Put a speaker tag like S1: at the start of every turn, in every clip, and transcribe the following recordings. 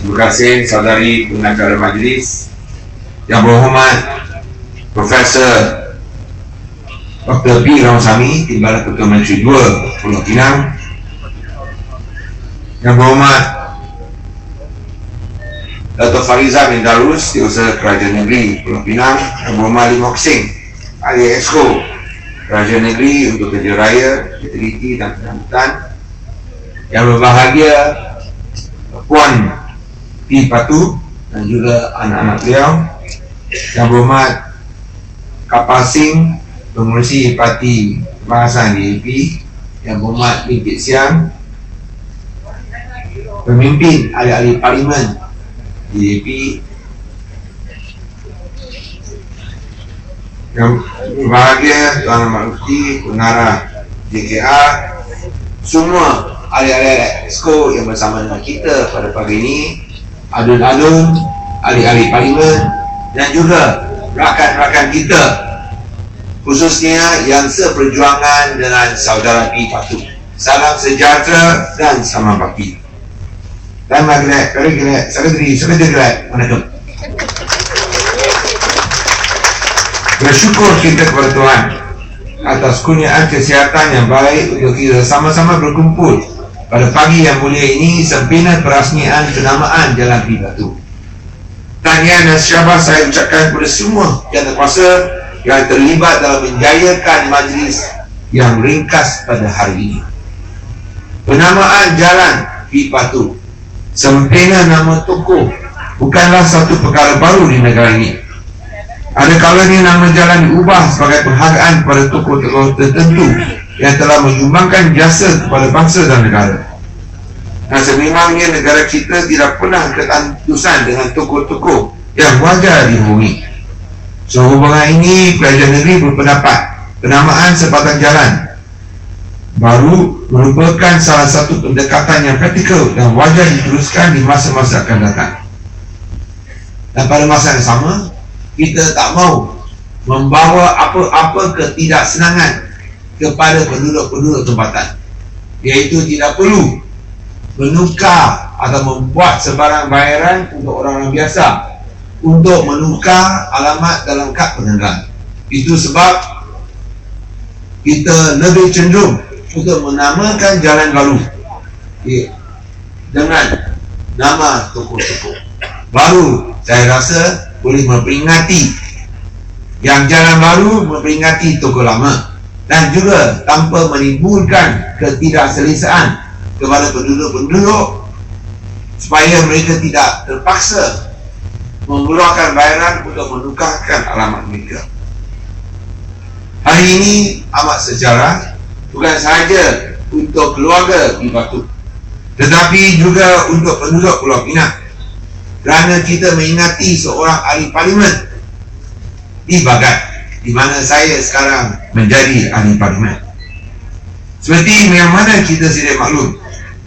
S1: Terima kasih saudari pengacara majlis yang berhormat Profesor Dr. B. Ramsami, Timbalan Ketua Menteri 2 Pulau Pinang, yang berhormat Dr. Fariza bin Darus, Setiausaha Kerajaan Negeri Pulau Pinang, yang berhormat Lim Hock Seng, Ahli Exco Kerajaan Negeri untuk Kerja Raya, Utiliti dan Penamputan, yang berbahagia Puan P. Patu dan juga anak-anak beliau, yang berhormat Kapal Singh, Pengurusi Parti Kebangsaan DAP, yang berhormat Lim Kit Siang, pemimpin ahli-ahli parlimen DAP, yang berbahagia Tuan Ahmad Mufti, pengarah JKA, semua ahli-ahli exco yang bersama dengan kita pada pagi ini, alun-alun, ahli-ahli parlimen dan juga rakan-rakan kita, khususnya yang seperjuangan dengan saudara P. Patu. Salam sejahtera dan salam bakti. Dan Sekretari, Waalaikumsalam. Bersyukur kita kepada Tuhan atas kurniaan kesihatan yang baik untuk kita sama-sama berkumpul pada pagi yang mulia ini sempena perasmian penamaan Jalan P. Patu. Tahniah dan syabas saya ucapkan kepada semua yang kuasa yang terlibat dalam menjayakan majlis yang ringkas pada hari ini. Penamaan Jalan P. Patu, sempena nama tokoh, bukanlah satu perkara baru di negara ini. Ada kalanya nama jalan diubah sebagai penghargaan kepada tokoh-tokoh tertentu yang telah menyumbangkan jasa kepada bangsa dan negara. Dan sememangnya negara kita tidak pernah ketantusan dengan tokoh-tokoh yang wajar dihubungi. Sehubungan ini, Kerajaan Negeri berpendapat penamaan sebatang jalan baru merupakan salah satu pendekatan yang praktikal dan wajar diteruskan di masa-masa akan datang. Dan pada masa yang sama, kita tak mahu membawa apa-apa ketidaksenangan kepada penduduk-penduduk tempatan, iaitu tidak perlu menukar atau membuat sebarang bayaran untuk orang-orang biasa untuk menukar alamat dalam kad pengendara. Itu sebab kita lebih cenderung untuk menamakan jalan baru dengan nama tokoh-tokoh baru. Saya rasa boleh memperingati yang jalan baru, memperingati tokoh lama, dan juga tanpa menimbulkan ketidakselesaan kepada penduduk-penduduk supaya mereka tidak terpaksa mengeluarkan bayaran untuk menukarkan alamat mereka. Hari ini amat sejarah, bukan sahaja untuk keluarga P. Patu, tetapi juga untuk penduduk Pulau Pinang, kerana kita mengingati seorang ahli parlimen di Bagat, di mana saya sekarang menjadi ahli parlimen. Seperti yang mana kita sedia maklum,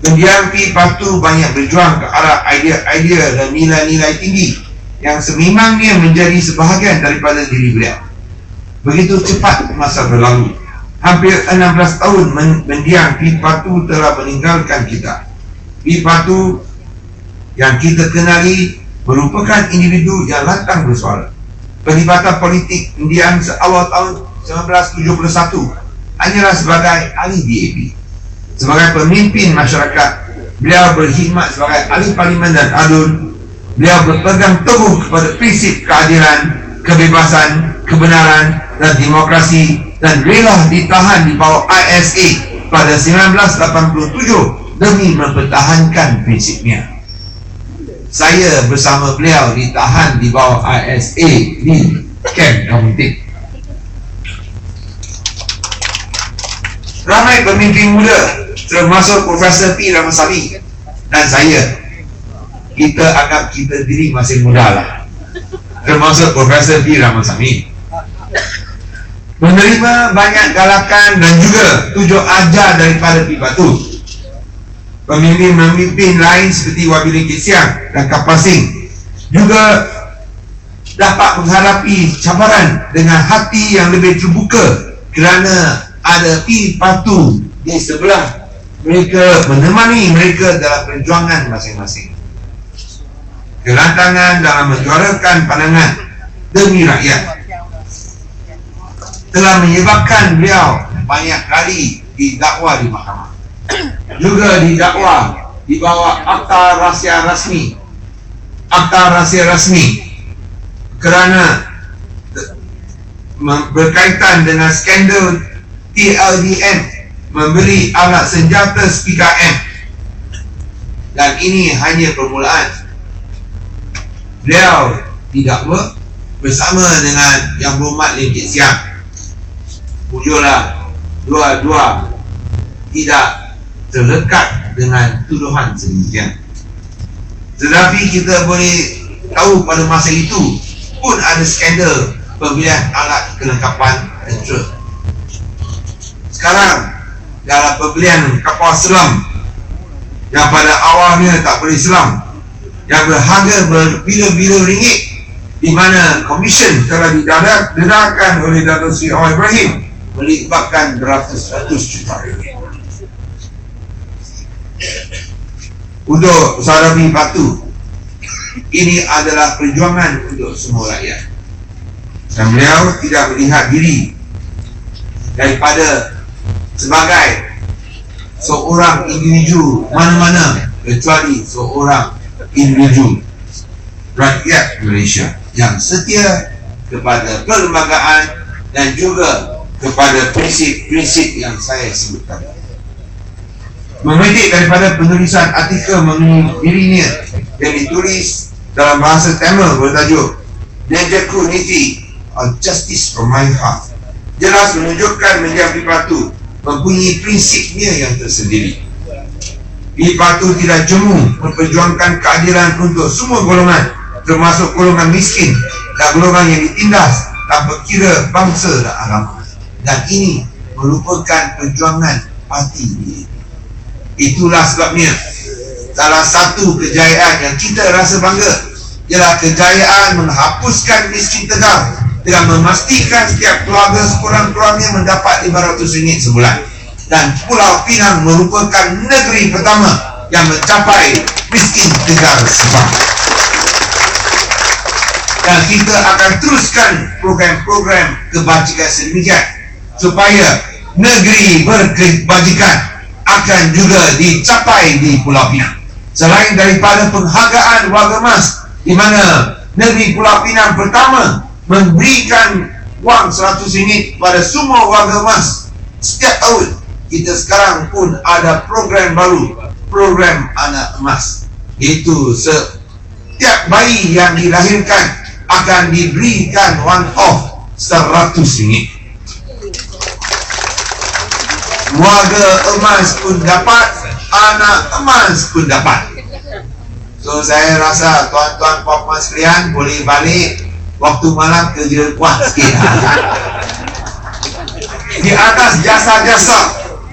S1: pendiam P. Patu banyak berjuang ke arah idea-idea dan nilai-nilai tinggi yang sememangnya menjadi sebahagian daripada diri beliau. Begitu cepat masa berlalu, hampir 16 tahun mendiang P. Patu telah meninggalkan kita. P. Patu yang kita kenali merupakan individu yang lantang bersuara. Perlibatan politik mendiang seawal tahun 1971 hanyalah sebagai ahli DAP. Sebagai pemimpin masyarakat, beliau berkhidmat sebagai ahli parlimen dan alun. Beliau berpegang teguh kepada prinsip keadilan, kebebasan, kebenaran dan demokrasi, dan rela ditahan di bawah ISA pada 1987 demi mempertahankan prinsipnya. Saya bersama beliau ditahan di bawah ISA di Kem Kamuntik. Ramai pemimpin muda termasuk Profesor P. Ramsami dan saya, kita anggap kita diri masih muda lah, termasuk Profesor P. Ramsami, menerima banyak galakan dan juga tujuh ajar daripada P. Patu. Pemimpin-pemimpin lain seperti Wabili Kit Siang dan Kapal Singh juga dapat menghadapi cabaran dengan hati yang lebih terbuka kerana ada P. Patu di sebelah mereka, menemani mereka dalam perjuangan masing-masing. kelantangan dalam menyuarakan pandangan demi rakyat telah menyebabkan beliau banyak kali didakwa di mahkamah, juga didakwa di bawah Akta Rahsia Rasmi kerana berkaitan dengan skandal TLDM membeli alat senjata Spica M, dan ini hanya permulaan. Beliau didakwa bersama dengan Yang Berhormat Lim Kit Siang. Pujulah dua-dua tidak terlekat dengan tuduhan sedemikian. Tetapi kita boleh tahu pada masa itu pun ada skandal pembelian alat kelengkapan tentera. Sekarang dalam pembelian kapal selam yang pada awalnya tak boleh selam, yang berharga berbilion-bilion ringgit, di mana komisen telah didedarkan oleh Dato' Sri Anwar Ibrahim, melibatkan beratus-ratus juta ringgit. Untuk Saudara Patu, ini adalah perjuangan untuk semua rakyat, dan beliau tidak melihat diri daripada sebagai seorang individu mana-mana, kecuali seorang individu rakyat Malaysia yang setia kepada perlembagaan dan juga kepada prinsip-prinsip yang saya sebutkan. Memetik daripada penulisan artikel mengenai dirinya yang ditulis dalam bahasa Tamil bertajuk Najaku Niti or Justice from My Heart, jelas menunjukkan Mendiang Patu mempunyai prinsipnya yang tersendiri. Patu tidak jemu memperjuangkan keadilan untuk semua golongan, termasuk golongan miskin dan golongan yang ditindas tanpa kira bangsa dan agama. Dan ini merupakan perjuangan parti ini. Itulah sebabnya salah satu kejayaan yang kita rasa bangga ialah kejayaan menghapuskan miskin Tegar dengan memastikan setiap keluarga sekurang-kurangnya mendapat RM500 sebulan. Dan Pulau Pinang merupakan negeri pertama yang mencapai miskin Tegar sebab. Dan kita akan teruskan program-program kebajikan sedemikian supaya negeri berkebajikan akan juga dicapai di Pulau Pinang. Selain daripada penghargaan warga emas, di mana negeri Pulau Pinang pertama memberikan wang RM100 pada semua warga emas setiap tahun, kita sekarang pun ada program baru, program anak emas, iaitu setiap bayi yang dilahirkan akan diberikan one off RM100. Warga emas pun dapat, anak emas pun dapat. So saya rasa tuan-tuan puan-puan sekalian boleh balik waktu malam kerja kuat sikit. Di atas jasa-jasa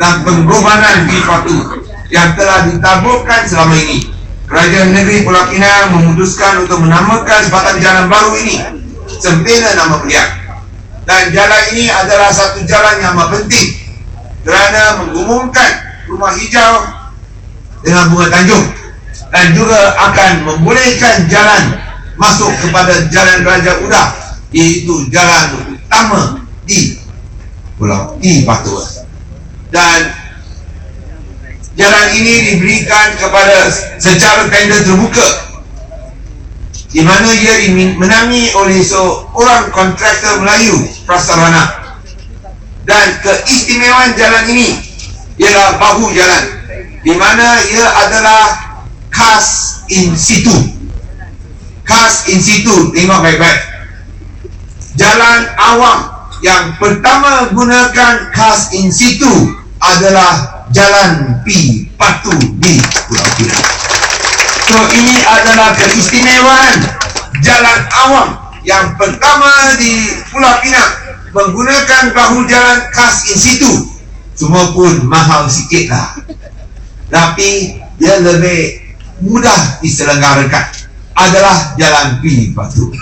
S1: dan pengorbanan Patu yang telah ditaburkan selama ini, Kerajaan Negeri Pulau Pinang memutuskan untuk menamakan sebatang jalan baru ini sempena nama beliau. Dan jalan ini adalah satu jalan yang amat penting kerana mengumumkan rumah hijau dengan bunga Tanjung, dan juga akan membolehkan jalan masuk kepada Jalan Raja Udah, iaitu jalan utama di Pulau Patu. Dan jalan ini diberikan kepada secara tender terbuka, di mana ia dimenangi oleh seorang kontraktor Melayu prasarana. Dan keistimewaan jalan ini ialah bahu jalan, di mana ia adalah khas in situ. Khas in situ, tengok baik-baik. Jalan awam yang pertama gunakan khas in situ adalah Jalan Patu di Pulau Pinang. So ini adalah keistimewaan jalan awam yang pertama di Pulau Pinang menggunakan bahu jalan khas in situ. Semua pun mahal sikit lah, tapi dia lebih mudah diselenggarakan, adalah Jalan Patu.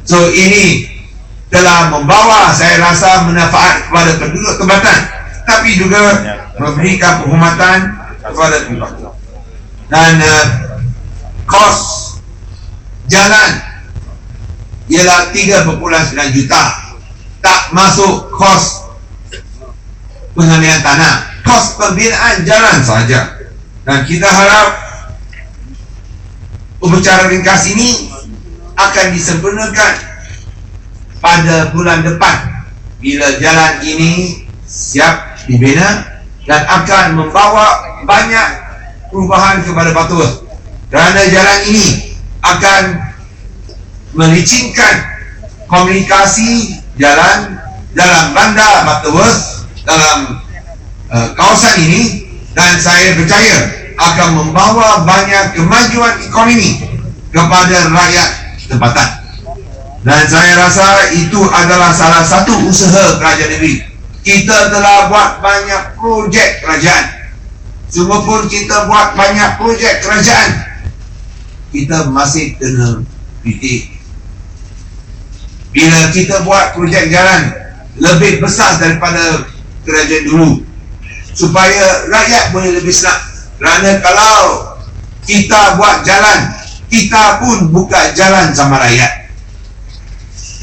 S1: So ini telah membawa, saya rasa, manfaat kepada penduduk tempatan, tapi juga memberikan penghormatan kepada Patu. Dan kos jalan ialah 3.9 juta. Tak masuk kos pengalian tanah, kos pembinaan jalan saja. Dan kita harap upacara ringkas ini akan disempurnakan pada bulan depan bila jalan ini siap dibina dan akan membawa banyak perubahan kepada Batu. Kerana jalan ini akan melicinkan komunikasi jalan dalam bandar Batu dalam kawasan ini, dan saya percaya akan membawa banyak kemajuan ekonomi kepada rakyat tempatan. Dan saya rasa itu adalah salah satu usaha kerajaan negeri. Kita telah buat banyak projek kerajaan. Cuma pun kita buat banyak projek kerajaan, kita masih kena kritik. Bila kita buat projek jalan lebih besar daripada kerajaan dulu, supaya rakyat boleh lebih senang. Kerana kalau kita buat jalan, kita pun buka jalan sama rakyat.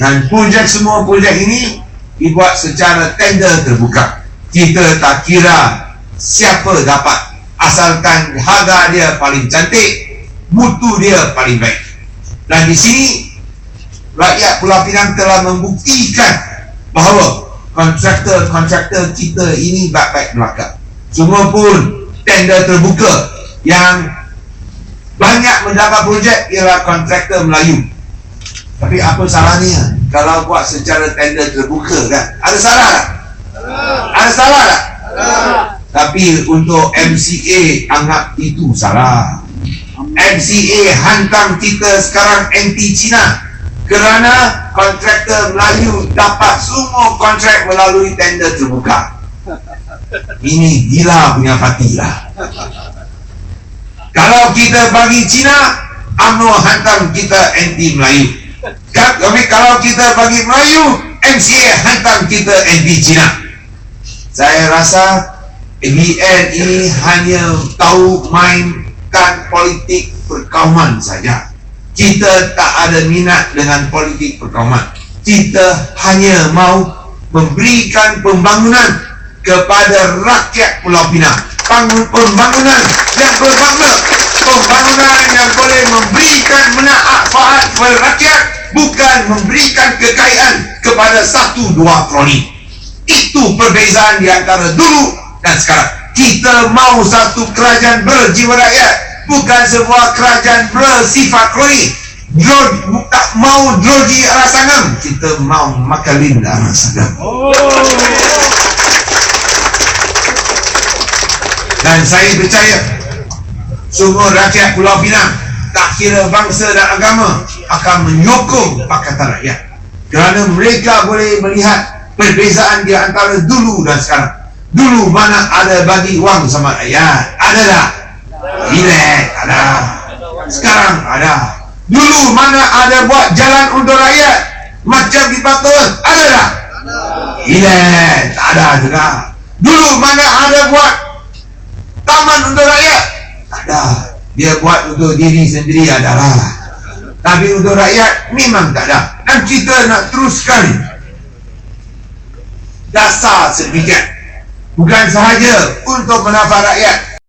S1: Dan semua projek ini dibuat secara tender terbuka. Kita tak kira siapa dapat, asalkan harga dia paling cantik, mutu dia paling baik. Dan di sini rakyat Pulau Pinang telah membuktikan bahawa kontraktor kita ini baik-baik belaka. Semua pun tender terbuka. Yang banyak mendapat projek ialah kontraktor Melayu. Tapi apa salahnya kalau buat secara tender terbuka kan? Ada salah tak? Ada salah tak? Tapi untuk MCA anggap itu salah. MCA hantam kita sekarang anti Cina kerana kontraktor Melayu dapat semua kontrak melalui tender terbuka. Ini gila punya parti lah. Kalau kita bagi Cina, UMNO hantam kita anti Melayu. Tapi kalau kita bagi Melayu, MCA hantam kita anti Cina. Saya rasa ABN ini hanya tahu mainkan politik perkauman saja. Kita tak ada minat dengan politik perkauman. Kita hanya mau memberikan pembangunan kepada rakyat Pulau Pinang. Pembangunan yang bermakna, pembangunan yang boleh memberikan manfaat kepada rakyat, bukan memberikan kekayaan kepada 1-2 kroni. Itu perbezaan di antara dulu dan sekarang. Kita mau satu kerajaan berjiwa rakyat, bukan sebuah kerajaan bersifat kroni. Tak mau droji rasangam, kita mau makalin rasangam. Dan saya percaya semua rakyat Pulau Pinang, tak kira bangsa dan agama, akan menyokong Pakatan Rakyat. Kerana mereka boleh melihat perbezaan di antara dulu dan sekarang. Dulu mana ada bagi wang sama rakyat? Ada tak? Tidak ada. Sekarang ada. Dulu mana ada buat jalan untuk rakyat macam di Batu? Ada tak? Tidak, tak ada juga. Dulu mana ada buat taman untuk rakyat? Ada. Dia buat untuk diri sendiri adalah. Tapi untuk rakyat memang tak ada. Dan kita nak teruskan dasar sedemikian. Bukan sahaja untuk menafah rakyat,